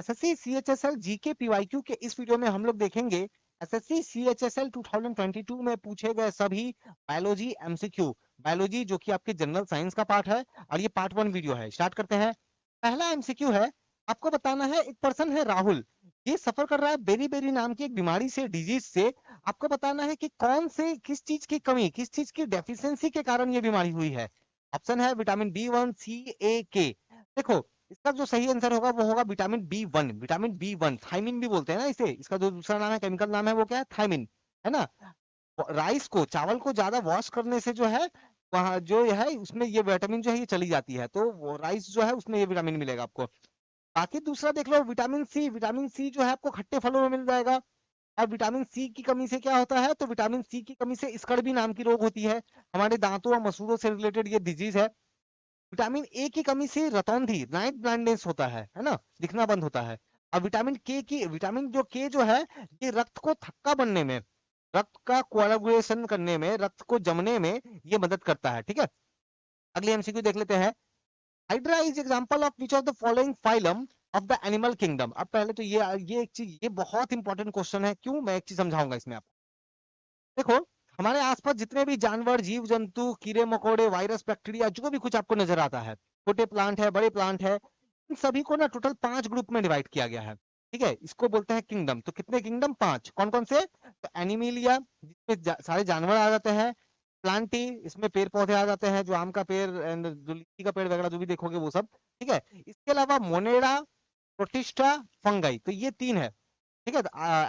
SSC CHSL GK PYQ के इस video में हम लोग देखेंगे एसएससी सीएचएसएल 2022 में पूछे गए सभी बायोलॉजी एमसीक्यू। बायोलॉजी जो कि आपके जनरल साइंस का पार्ट है और ये पार्ट 1 वीडियो है। स्टार्ट करते हैं। पहला एमसीक्यू है, आपको बताना है, एक पर्सन है राहुल, ये सफर कर रहा है बेरी बेरी नाम की एक बीमारी से, डिजीज से। आपको बताना है कि कौन से किस चीज की कमी, किस चीज की डेफिशिएंसी के कारण ये बीमारी हुई है। ऑप्शन है vitamin B1 C A K। देखो, इसका जो सही आंसर होगा वो होगा vitamin B1। Vitamin B1 thiamine भी बोलते हैं ना इसे, इसका जो दूसरा नाम है, केमिकल नाम है, वो क्या है, थायमिन, है ना। राइस को, चावल को ज्यादा वॉश करने से जो है वहाँ जो है उसमें ये विटामिन जो है ये चली जाती है, तो वो राइस जो है उसमें ये विटामिन मिलेगा आपको। बाकी दूसरा देख लो, विटामिन सी। विटामिन सी जो है आपको खट्टे फलों में मिल जाएगा। और विटामिन सी की कमी से क्या होता है, तो विटामिन सी की कमी से स्कर्वी नाम की रोग होती है, हमारे दांतों और मसूड़ों से रिलेटेड ये डिजीज है। विटामिन ए की कमी से रतौंधी, नाइट ब्लाइंडनेस होता है ना, दिखना बंद होता है। और विटामिन के की, विटामिन जो के जो है, ये रक्त को थक्का बनने में, रक्त का कोआगुलेशन करने में, रक्त को जमने में ये मदद करता है। ठीक है, अगली एमसीक्यू देख लेते हैं। Hydra is example of which of the following phylum of the animal kingdom. अब पहले तो ये एक चीज, ये बहुत इंपॉर्टेंट क्वेश्चन है। क्यों, मैं एक चीज समझाऊंगा इसमें आपको। देखो, हमारे आसपास जितने भी जानवर, जीव जंतु, कीड़े मकोड़े, वायरस, बैक्टीरिया, जो भी कुछ आपको नजर आता है, छोटे प्लांट है, बड़े प्लांट है, इन सभी को ना टोटल 5 ग्रुप में डिवाइड किया गया है। ठीक है, इसको बोलते हैं किंगडम। तो कितने किंगडम, 5। कौन कौन से, तो एनिमिलिया, जिसमें सारे जानवर आ जाते हैं। प्लांटी, इसमें पेड़ पौधे आ जाते हैं, जो आम का पेड़ एंड जो लीची का पेड़ वगैरह जो भी देखोगे वो सब। ठीक है, इसके अलावा मोनेरा, प्रोटिस्टा, फंगाई, तो ये 3 है। ठीक है,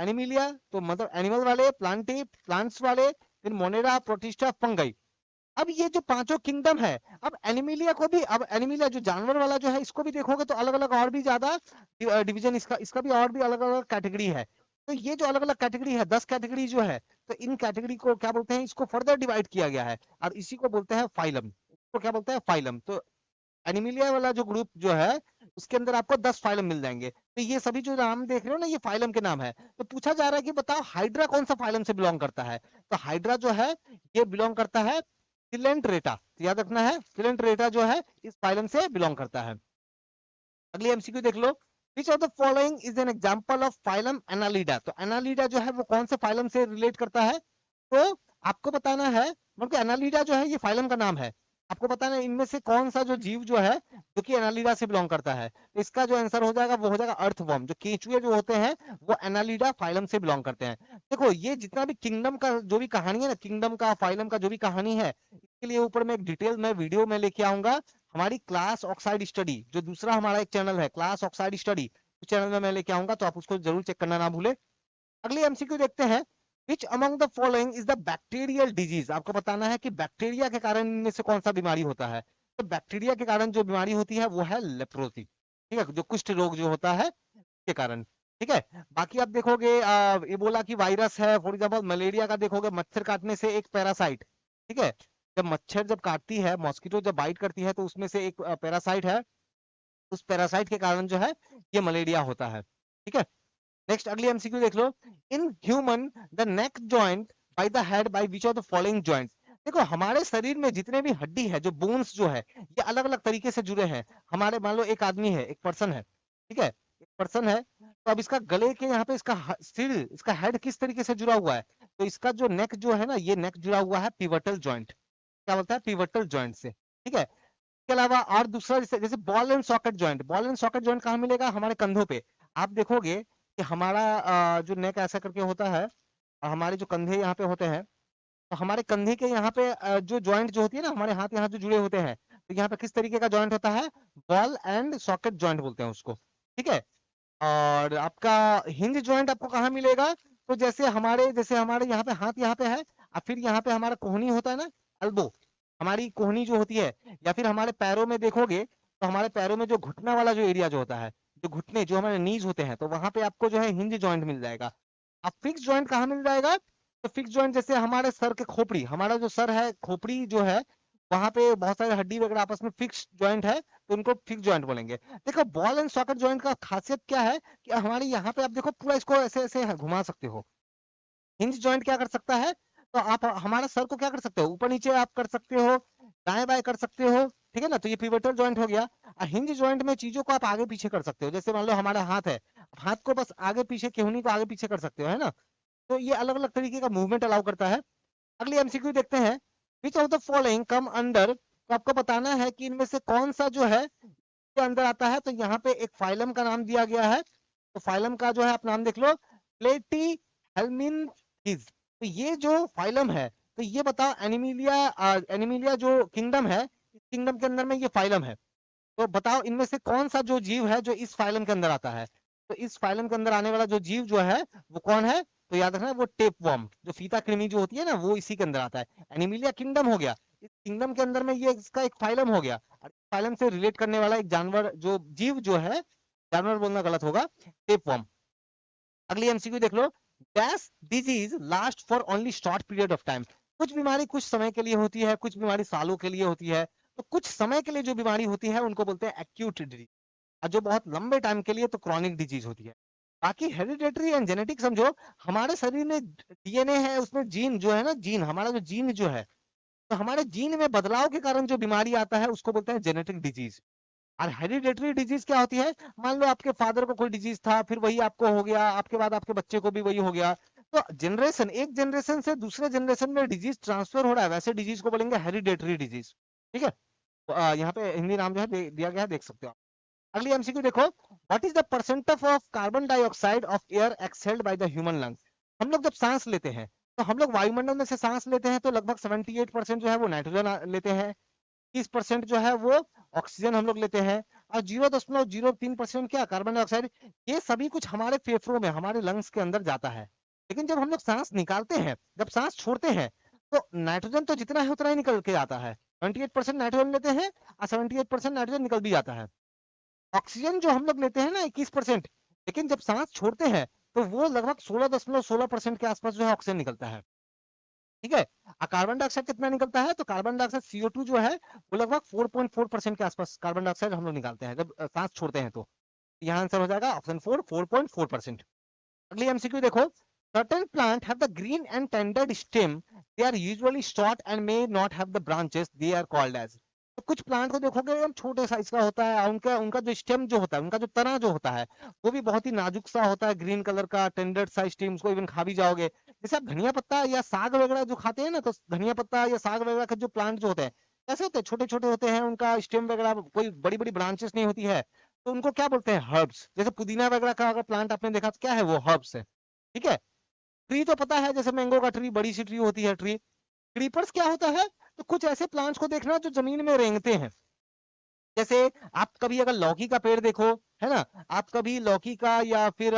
एनिमिलिया तो मतलब एनिमल वाले, प्लांटी प्लांट्स वाले, फिर मोनेरा, प्रोटिस्टा, फंगाई। अब ये जो पांचों किंगडम है, अब एनिमिलिया को भी, अब एनिमिलिया जो जानवर वाला जो है, इसको भी देखोगे तो अलग अलग और भी ज्यादा डिवीजन, इसका इसका भी और भी अलग अलग कैटेगरी है। तो ये जो अलग अलग कैटेगरी है, 10 कैटेगरी जो है, तो इन कैटेगरी को क्या बोलते हैं, इसको फर्दर डिवाइड किया गया है और इसी को बोलते हैं फाइलम। इसको क्या बोलते हैं, फाइलम। तो एनिमिलिया वाला जो ग्रुप जो है, उसके अंदर आपको 10 फाइलम मिल जाएंगे। तो ये सभी जो नाम देख रहे हो ना, ये फाइलम के नाम है। तो पूछा जा रहा है कि बताओ हाइड्रा कौन सा फाइलम से बिलोंग करता है। तो हाइड्रा जो है ये बिलोंग करता है फिलेंट्रेटा। याद रखना है, फिलेंट्रेटा जो है इस फाइलम से बिलोंग करता है। अगली एमसीक्यू देख लो। Which of the following is an example of phylum Annelida. तो एनालिडा जो है वो कौन से फाइलम से रिलेट करता है, तो आपको बताना है, मतलब एनालिडा जो है ये फाइलम का नाम है। आपको बताना है इनमें से कौन सा जो जीव जो है जो कि एनालिडा से बिलोंग करता है। तो इसका जो आंसर हो जाएगा वो हो जाएगा अर्थवर्म। जो केंचुए जो होते हैं वो एनालिडा फाइलम से बिलोंग करते हैं। देखो, ये जितना भी किंगडम का जो भी कहानी है ना, किंगडम का, फाइलम का जो भी कहानी है, इसके लिए ऊपर में एक डिटेल में वीडियो में लेके आऊंगा। हमारी क्लास ऑक्साइड स्टडी, जो दूसरा हमारा एक चैनल है क्लास ऑक्साइड स्टडी, उस चैनल में मैं लेके आऊंगा, तो आप उसको जरूर चेक करना ना भूले। अगली एमसीक्यू देखते हैं। Which among the following is the bacterial disease. आपको बताना है कि बैक्टीरिया के कारण इनमें से कौन सा बीमारी होता है। तो बैक्टीरिया के कारण जो बीमारी होती है वो है लेप्रोसी। ठीक है, जो कुष्ठ रोग जो होता है के कारण। ठीक है, बाकी आप देखोगे इबोला की वायरस है, फॉर एग्जाम्पल मलेरिया का देखोगे, मच्छर काटने से एक पैरासाइट। ठीक है, जब मच्छर जब काटती है, मॉस्किटो जब बाइट करती है, तो उसमें से एक पैरासाइट है, उस पैरासाइट के कारण जो है ये मलेरिया होता है। ठीक है, नेक्स्ट अगली एमसीक्यू देख लो। In human the neck joint by the head by which of the following joints. देखो, हमारे शरीर में जितने भी हड्डी है, जो बोन्स जो है, ये अलग अलग तरीके से जुड़े हैं। हमारे, मान लो एक आदमी है, एक पर्सन है, ठीक है, एक पर्सन है, तो अब इसका गले के यहाँ पे इसका सिर, इसका हेड किस तरीके से जुड़ा हुआ है, तो इसका जो नेक जो है ना, ये नेक जुड़ा हुआ है पिवटल जॉइंट। क्या बोलता है, पिवटल जॉइंट से। ठीक है, इसके अलावा और दूसरा जैसे जैसे ball and socket joint. Ball and socket joint कहाँ मिलेगा, हमारे कंधों पे। आप देखोगे कि हमारा जो नेक ऐसा करके होता है, हमारे जो कंधे यहाँ पे होते हैं, तो हमारे कंधे के यहाँ पे जो जॉइंट जो होती है ना, हमारे हाथ यहाँ जो जुड़े होते हैं, तो यहाँ पे किस तरीके का जॉइंट होता है, बॉल एंड सॉकेट जॉइंट बोलते हैं उसको। ठीक है, और आपका हिंज जॉइंट आपको कहाँ मिलेगा, तो जैसे हमारे यहाँ पे हाथ यहाँ पे है, और फिर यहाँ पे हमारा कोहनी होता है ना, एल्बो, हमारी कोहनी जो होती है, या फिर हमारे पैरों में देखोगे तो हमारे पैरों में जो घुटना वाला जो एरिया जो होता है, जो घुटने जो हमारे नीज होते हैं, तो वहां पे आपको जो है हिंज जॉइंट मिल जाएगा। अब फिक्स जॉइंट कहाँ मिल जाएगा, तो फिक्स जॉइंट जैसे हमारे सर के खोपड़ी, हमारा जो सर है, खोपड़ी जो है, वहां पे बहुत सारे हड्डी वगैरह आपस में फिक्स जॉइंट है, तो उनको फिक्स जॉइंट बोलेंगे। देखो, बॉल एंड सॉकेट जॉइंट का खासियत क्या है कि हमारे यहाँ पे आप देखो पूरा इसको ऐसे ऐसे घुमा सकते हो। हिंज जॉइंट क्या कर सकता है, तो आप हमारा सर को क्या कर सकते हो, ऊपर नीचे आप कर सकते हो, दाएं बाएं कर सकते हो, ठीक है ना। तो ये पिवोटल जॉइंट हो गया। हिंज जॉइंट में चीजों को आप आगे पीछे कर सकते हो, जैसे मान लो हमारा हाथ है, हाथ को बस आगे पीछे, केहूनी को आगे पीछे कर सकते हो, है ना। तो ये अलग अलग तरीके का मूवमेंट अलाउ करता है। अगली एमसीक्यू देखते हैं, विच of the following come under, तो आपको बताना है कि इनमें से कौन सा जो है के अंदर आता है। तो यहाँ पे एक फाइलम का नाम दिया गया है, तो फाइलम का जो है आप नाम देख लो, प्लेटी हेल्मिन्थिस। तो ये जो फाइलम है, तो ये बताओ एनिमिलिया, एनिमिलिया जो किंगडम है, इस किंगडम के अंदर में ये फाइलम है। तो बताओ इनमें से कौन सा जो जीव है जो इस फाइलम के अंदर आता है। तो इस फाइलम के अंदर आने वाला जो जीव जो है वो कौन है, तो याद रखना वो टेपवर्म, जो फीता कृमि जो होती है ना, वो इसी के अंदर आता है। एनिमिलिया किंगडम हो गया, इस किंगडम के अंदर में ये इसका एक फाइलम हो गया। और फाइलम से रिलेट करने वाला एक जानवर, जो जीव जो है, जानवर बोलना गलत होगा, टेपवर्म। अगली एमसीक्यू देख लो, dash disease last for only short period of time. कुछ बीमारी कुछ समय के लिए होती है, कुछ बीमारी सालों के लिए होती है। तो कुछ समय के लिए जो बीमारी होती है उनको बोलते हैं एक्यूट डिजीज, और जो बहुत लंबे टाइम के लिए तो क्रॉनिक डिजीज होती है। बाकी हेरिडेटरी एंड जेनेटिक समझो, हमारे शरीर में डीएनए है, उसमें जीन जो है ना, जीन हमारा जो जीन जो है, तो हमारे जीन में बदलाव के कारण जो बीमारी आता है उसको बोलते हैं जेनेटिक डिजीज। और हेरिडेटरी डिजीज क्या होती है, मान लो आपके फादर को कोई डिजीज था, फिर वही आपको हो गया, आपके बाद आपके बच्चे को भी वही हो गया। तो जनरेशन, एक जनरेशन से दूसरे जनरेशन में डिजीज ट्रांसफर हो रहा है, वैसे डिजीज को बोलेंगे हेरिडेटरी डिजीज। ठीक है, तो यहाँ पे हिंदी नाम जो है दिया गया है, देख सकते हो आप। अगली एमसीक्यू देखो, what is the percentage of carbon dioxide of air exhaled by the human lungs. हम लोग जब सांस लेते हैं, तो हम लोग वायुमंडल में से सांस लेते हैं, तो लगभग 78% जो है वो नाइट्रोजन लेते हैं, 30% जो है वो ऑक्सीजन हम लोग लेते हैं, और 0.03% क्या, कार्बन डाइऑक्साइड। ये सभी कुछ हमारे फेफड़ों में, हमारे लंग्स के अंदर जाता है। लेकिन जब हम लोग सांस निकालते हैं, जब सांस छोड़ते हैं, तो नाइट्रोजन तो जितना है उतना ही निकल के आता है। 28% नाइट्रोजन लेते हैं और 78% नाइट्रोजन निकल भी जाता है। ऑक्सीजन जो हम लोग लेते हैं ना 21%, लेकिन जब सांस छोड़ते हैं तो वो लगभग 16.16% के आसपास जो है ऑक्सीजन निकलता है। ठीक है, कार्बन डाइऑक्साइड कितना निकलता है, तो कार्बन डाइऑक्साइड CO2 जो है वो लगभग 4.4% के आसपास कार्बन डाइऑक्साइड हम लोग निकालते हैं जब सांस छोड़ते हैं। तो यहाँ आंसर हो जाएगा ऑप्शन 4.4%। अगली एमसीक्यू देखो, certain plant have the green and tender stem, they are usually short and may not have the branches, they are called as। तो कुछ प्लांट को देखोगे एकदम छोटे साइज का होता है, उनका उनका जो स्टेम जो होता है, उनका जो तना जो होता है, वो भी बहुत ही नाजुक सा होता है, ग्रीन कलर का, टेंडर सा स्टेम, उसको इवन खा भी जाओगे। जैसे आप धनिया पत्ता या साग वगैरह जो खाते हैं ना, तो धनिया पत्ता या साग वगैरह के जो प्लांट जो होते हैं, कैसे होते हैं, छोटे छोटे होते हैं, उनका स्टेम वगैरह कोई बड़ी बड़ी ब्रांचेस नहीं होती है, तो उनको क्या बोलते हैं, हर्ब्स। जैसे पुदीना वगैरह का अगर प्लांट आपने देखा तो क्या है, वो हर्ब्स है। ठीक है, ट्री तो पता है, जैसे मैंगो का ट्री, बड़ी सी ट्री होती है ट्री। क्रीपर्स क्या होता है, तो कुछ ऐसे प्लांट्स को देखना जो जमीन में रेंगते हैं। जैसे आप कभी अगर लौकी का पेड़ देखो, है ना, आप कभी लौकी का या फिर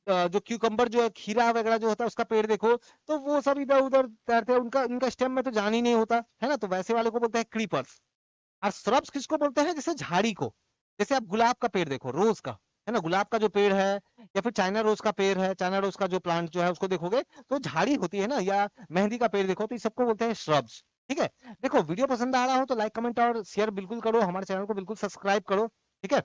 जो क्यूकम्बर जो है, खीरा वगैरह जो होता है उसका पेड़ देखो, तो वो सब इधर उधर तैरते हैं, उनका उनका स्टेम में तो जान ही नहीं होता है ना, तो वैसे वाले को बोलते हैं क्रीपर्स। और श्रब्स किसको बोलते हैं, जैसे झाड़ी को। जैसे आप गुलाब का पेड़ देखो, रोज का, है ना, गुलाब का जो पेड़ है, या फिर चाइना रोज का पेड़ है, चाइना रोज का जो प्लांट जो है उसको देखोगे तो झाड़ी होती है ना, या मेहंदी का पेड़ देखो, तो इस सबको बोलते हैं श्रब्स। ठीक है, देखो वीडियो पसंद आ रहा हो तो लाइक कमेंट और शेयर बिल्कुल करो, हमारे चैनल को बिल्कुल सब्सक्राइब करो। ठीक है,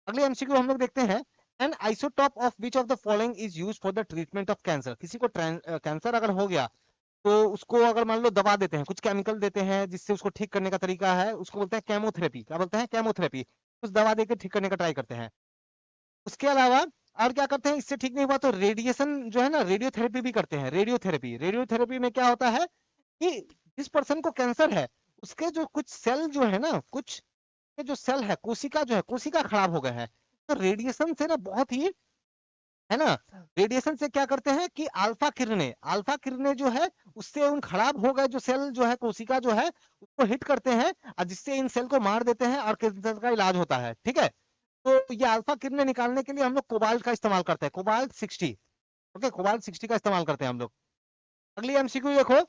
अगले एमसीक्यू हम लोग देखते हैं, an isotope of which of the following is used for the treatment of cancer. किसी को कैंसर अगर हो गया, तो उसको अगर मान लो दवा देते हैं, कुछ केमिकल देते हैं जिससे उसको ठीक करने का तरीका है, उसको बोलते हैं केमोथेरेपी। क्या बोलते हैं, केमोथेरेपी। कुछ दवा देकर ठीक करने का ट्राई करते हैं। उसके अलावा और क्या करते हैं, इससे ठीक नहीं हुआ तो रेडिएशन जो है ना, रेडियोथेरेपी भी करते हैं। रेडियोथेरेपी, रेडियोथेरेपी में क्या होता है कि जिस पर्सन को कैंसर है, उसके जो कुछ सेल जो है ना, कुछ के जो सेल है, कोशिका जो है, कोशिका खराब हो गया है, तो रेडिएशन से ना बहुत ही, है ना, रेडिएशन से क्या करते हैं कि अल्फा किरणें जो है, उससे उन खराब हो गए जो सेल जो है, कोशिका जो है, उसको हिट करते हैं, और जिससे इन सेल को मार देते हैं और कैंसर का इलाज होता है। ठीक है, तो ये अल्फा किरणें निकालने के लिए हम लोग कोबाल्ट का इस्तेमाल करते हैं, कोबाल्ट 60। ओके, कोबाल्ट 60 का इस्तेमाल करते हैं हम लोग। अगली एमसीक्यू देखो,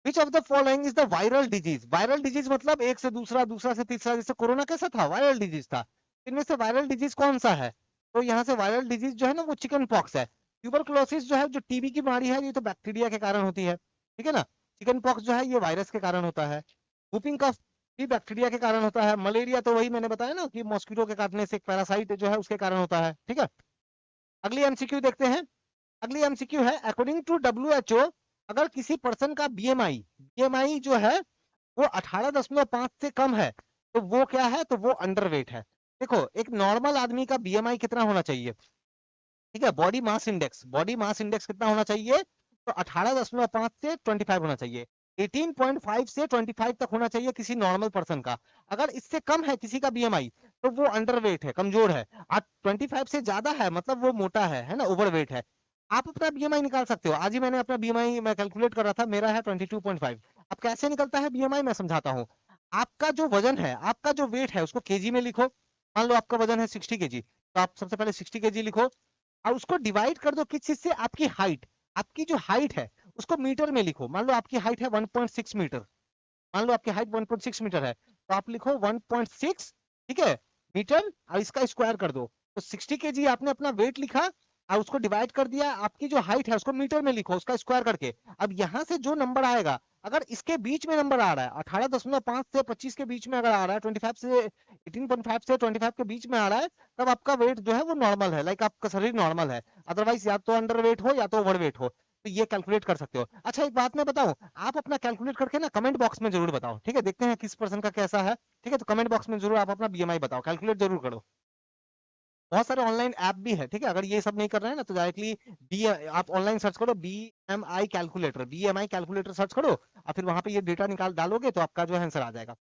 विच of the following is the viral disease. Viral disease मतलब एक से दूसरा, दूसरा से तीसरा, जैसे कोरोना कैसा था, वायरल डिजीज था। इनमें से वायरल डिजीज कौन सा है, तो यहाँ से वायरल डिजीज जो है ना वो चिकन पॉक्स है। ट्यूबरकुलोसिस जो है, जो टीबी की बीमारी है, ये तो बैक्टीरिया के कारण होती है। ठीक है ना, चिकन पॉक्स जो है ये वायरस के कारण होता है। whooping कफ भी बैक्टीरिया के कारण होता है। मलेरिया तो वही मैंने बताया ना कि मॉस्किटो के काटने से एक पैरासाइट जो है उसके कारण होता है। ठीक है, अगली एमसीक्यू देखते हैं। अगली एमसीक्यू है, अकॉर्डिंग टू WHO अगर किसी पर्सन का बीएमआई जो है वो 18.5 से कम है तो वो क्या है, तो वो अंडरवेट है। देखो एक नॉर्मल आदमी का बीएमआई कितना होना चाहिए, ठीक है, बॉडी मास इंडेक्स कितना होना चाहिए, तो 18.5 से 25 होना चाहिए। 18.5 से 25 तक होना चाहिए किसी नॉर्मल पर्सन का। अगर इससे कम है किसी का बीएमआई तो वो अंडरवेट है, कमजोर है। और 25 से ज्यादा है मतलब वो मोटा है ना, ओवरवेट है। आप अपना बीएमआई निकाल सकते हो। आज ही मैंने अपना बीएमआई मैं कैलकुलेट कर रहा था, मेरा है 22.5। अब कैसे निकलता है बीएमआई मैं समझाता हूँ। आपका जो वजन है, आपका जो वेट है उसको केजी में लिखो। मान लो आपका वजन है 60 केजी, तो आप सबसे पहले 60 केजी लिखो और उसको डिवाइड कर दो किस चीज से, आपकी हाइट। आपकी जो हाइट है उसको मीटर में लिखो। मान लो आपकी हाइट है 1.6 मीटर, मान लो आपकी हाइट 1.6 मीटर है, तो आप लिखो 1.6, ठीक है, मीटर, और इसका स्क्वायर कर दो। तो 60 केजी आपने अपना वेट लिखा और उसको डिवाइड कर दिया, आपकी जो हाइट है उसको मीटर में लिखो उसका स्क्वायर करके। अब यहाँ से जो नंबर आएगा, अगर इसके बीच में नंबर आ रहा है 18.5 से 25 के बीच में अगर आ रहा है, 25 से 18.5 से 25 के बीच में आ रहा है, तब आपका वेट जो है वो नॉर्मल है, लाइक आपका शरीर नॉर्मल है। अदरवाइज या तो अंडर वेट हो या तो ओवर वेट हो, तो ये कैलकुलेट कर सकते हो। अच्छा एक बात मैं बताऊं, आप अपना कैलकुलेट करके ना कमेंट बॉक्स में जरूर बताओ, ठीक है, देखते हैं किस पर्सन का कैसा है। ठीक है, तो कमेंट बॉक्स में जरूर आप अपना बीएमआई बताओ, कैलकुलेट जरूर करो। बहुत सारे ऑनलाइन ऐप भी है, ठीक है, अगर ये सब नहीं कर रहे हैं ना तो डायरेक्टली बी आप ऑनलाइन सर्च करो, बीएमआई कैलकुलेटर सर्च करो और फिर वहां पे ये डेटा निकाल डालोगे तो आपका जो है आंसर आ जाएगा।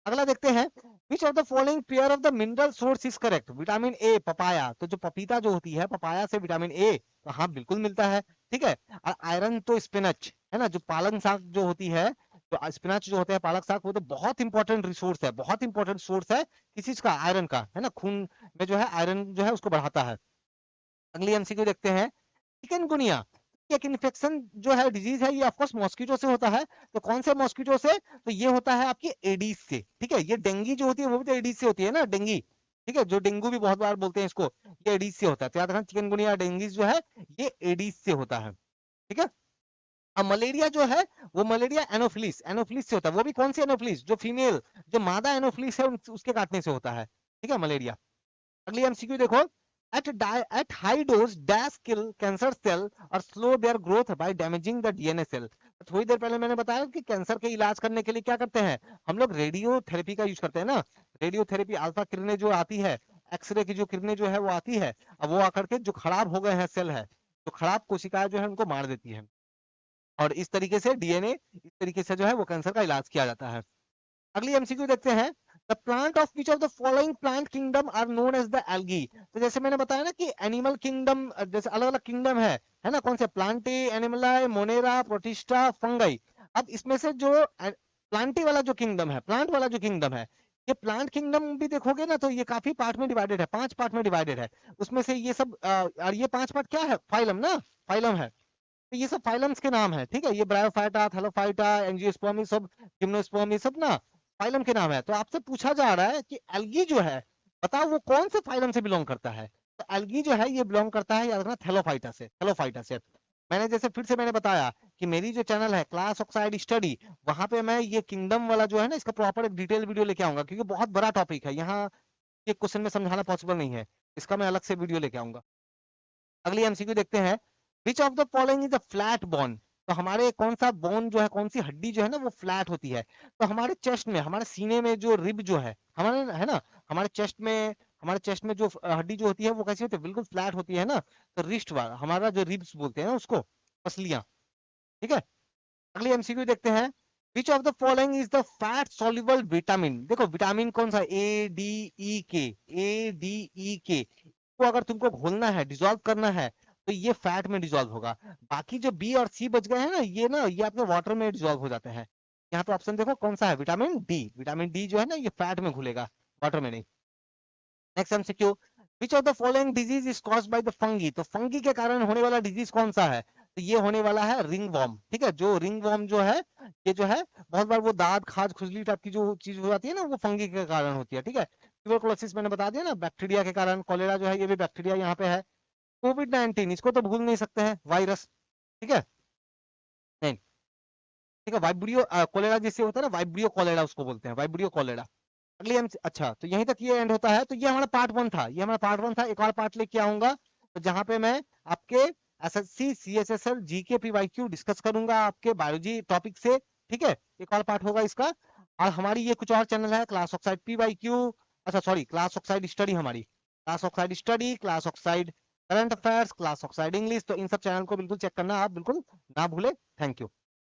अगला देखते हैं, विच of the following pair of the mineral source is correct. Vitamin A papaya, तो जो पपीता जो होती है पपाया से विटामिन ए, तो हाँ बिल्कुल मिलता है, ठीक है। और आयरन तो स्पिनच है ना, जो पालक साग जो होती है, तो स्पिनच जो होते हैं पालक साग, वो तो बहुत इंपॉर्टेंट रिसोर्स है, बहुत इंपॉर्टेंट सोर्स है किस चीज का, आयरन का, है ना, खून में जो है आयरन जो है उसको बढ़ाता है। अगली एमसीक्यू देखते हैं, चिकनगुनिया एक इन्फेक्शन जो है, डिजीज है, ये ऑफकोर्स मॉस्किटो से होता है। तो कौन से मॉस्किटो से, तो ये होता है आपकी एडीज से, ठीक है। ये डेंगी जो होती है वो भी तो एडीज से होती है ना, डेंगी, ठीक है, जो डेंगू भी बहुत बार बोलते हैं इसको, ये एडीज से होता है। तो याद रखना चिकनगुनिया डेंगीज जो है ये एडीज से होता है, ठीक है। अब मलेरिया जो है वो मलेरिया एनोफिलिस एनोफिलिस से होता है, वो भी कौन सी एनोफिलिस, जो फीमेल, जो मादा एनोफिलिस है उसके काटने से होता है, ठीक है, मलेरिया। अगली एमसीक्यू देखो, at high dose dash kill cancer cell और slow their growth by damaging the DNA cell। थोड़ी देर पहले मैंने बताया कि कैंसर के इलाज करने के लिए क्या करते हैं हम लोग, रेडियोथेरेपी का यूज करते हैं ना। रेडियोथेरेपी अल्फा किरणें जो आती है, एक्सरे की जो किरणें जो है वो आती है, अब वो आकर के जो खराब हो गए हैं सेल है, जो खराब कोशिकाएं जो है उनको मार देती है, और इस तरीके से डीएनए, इस तरीके से जो है वो कैंसर का इलाज किया जाता है। अगली एमसीक्यू देखते हैं, the plant of which of the following plant kingdom are known as the algae. तो जैसे मैंने बताया ना कि एनिमल किंगडम, जैसे अलग अलग किंगडम है ना, कौन से, प्लांटी, एनिमलाई, मोनेरा, प्रोटिस्टा, फंगाई। अब इसमें से जो प्लांटी वाला जो किंगडम है, प्लांट वाला जो किंगडम है, ये प्लांट किंगडम भी देखोगे ना तो ये काफी पार्ट में डिवाइडेड है, 5 पार्ट में डिवाइडेड है। उसमें से ये सब और ये 5 पार्ट क्या है, फाइलम ना, फाइलम है। तो ये सब फाइलम्स के नाम है, ठीक है, ये ब्रायोफाइटा, थैलोफाइटा, एंजियोस्पर्म, ये सब, जिम्नोस्पर्म, ये सब ना फाइलम के नाम है। तो आपसे पूछा जा रहा है कि एल्गी जो है, बताओ वो कौन से फाइलम से बिलोंग करता है। तो एल्गी जो है ये बिलोंग करता है, याद रखना, थैलोफाइटा से। मैंने जैसे फिर से मैंने बताया कि मेरी जो चैनल है क्लास ऑक्साइड स्टडी, वहां पे मैं ये किंगडम वाला जो है ना इसका प्रॉपर एक डिटेल वीडियो लेके आऊंगा, क्योंकि बहुत बड़ा टॉपिक है, यहाँ ये क्वेश्चन में समझाना पॉसिबल नहीं है, इसका मैं अलग से वीडियो लेके आऊंगा। अगली एमसीक्यू देखते हैं, विच of the following is a flat bone. तो हमारे कौन सा बोन जो है, कौन सी हड्डी जो है ना वो फ्लैट होती है। तो हमारे चेस्ट में, हमारे सीने में जो रिब जो है हमारे, है ना, हमारे चेस्ट में जो हड्डी जो होती है वो कैसी होती है, बिल्कुल फ्लैट होती है ना। तो रिस्ट वाला हमारा जो रिब्स बोलते हैं ना उसको, पसलियां, ठीक है। अगली एमसीक्यू देखते हैं, विच of the following is the fat soluble vitamin. देखो विटामिन कौन सा, ए डी ई के को अगर तुमको घोलना है, डिजोल्व करना है, तो ये फैट में डिजोल्व होगा। बाकी जो बी और सी बच गए हैं ना ये आपके वाटर में डिजोल्व हो जाते हैं। यहाँ पे ऑप्शन देखो कौन सा है, विटामिन डी जो है ना ये फैट में घुलेगा, वाटर में नहीं। Next MCQ, which of the following disease is caused by the fungi. तो फंगी के कारण होने वाला डिजीज कौन सा है, तो ये होने वाला है रिंग वॉर्म, ठीक है। जो रिंग वॉर्म जो है, ये जो है बहुत बार वो दाद खाज खुजली टाइप की जो चीज हो जाती है ना वो फंगी के कारण होती है, ठीक है। ट्यूबरकुलोसिस मैंने बता दिया ना, बैक्टीरिया के कारण। कोलेरा जो है ये भी बैक्टीरिया यहाँ पे है। कोविड-19 इसको तो भूल नहीं सकते हैं, वायरस, ठीक है, नहीं, ठीक है, वाइब्रियो कोलेरा जिससे होता है ना, वाइब्रियो कोलेरा उसको बोलते हैं, वाइब्रियो कोलेरा। अगली हम, अच्छा तो यहीं तक ये एंड होता है। तो ये हमारा पार्ट 1 था, ये हमारा पार्ट 1 था। एक और पार्ट लेके आऊंगा तो जहां पे मैं आपके SSC CHSL GK PYQ discuss करूंगा आपके बायोलॉजी टॉपिक से, ठीक है, एक और पार्ट होगा इसका। और हमारी ये कुछ और चैनल है, क्लास ऑक्साइड पीवाईक्यू, अच्छा सॉरी, क्लास ऑक्साइड स्टडी, हमारी class oxide study, class oxide current affairs, class oxide English, तो इन सब चैनल को बिल्कुल चेक करना आप बिल्कुल ना भूले। Thank you.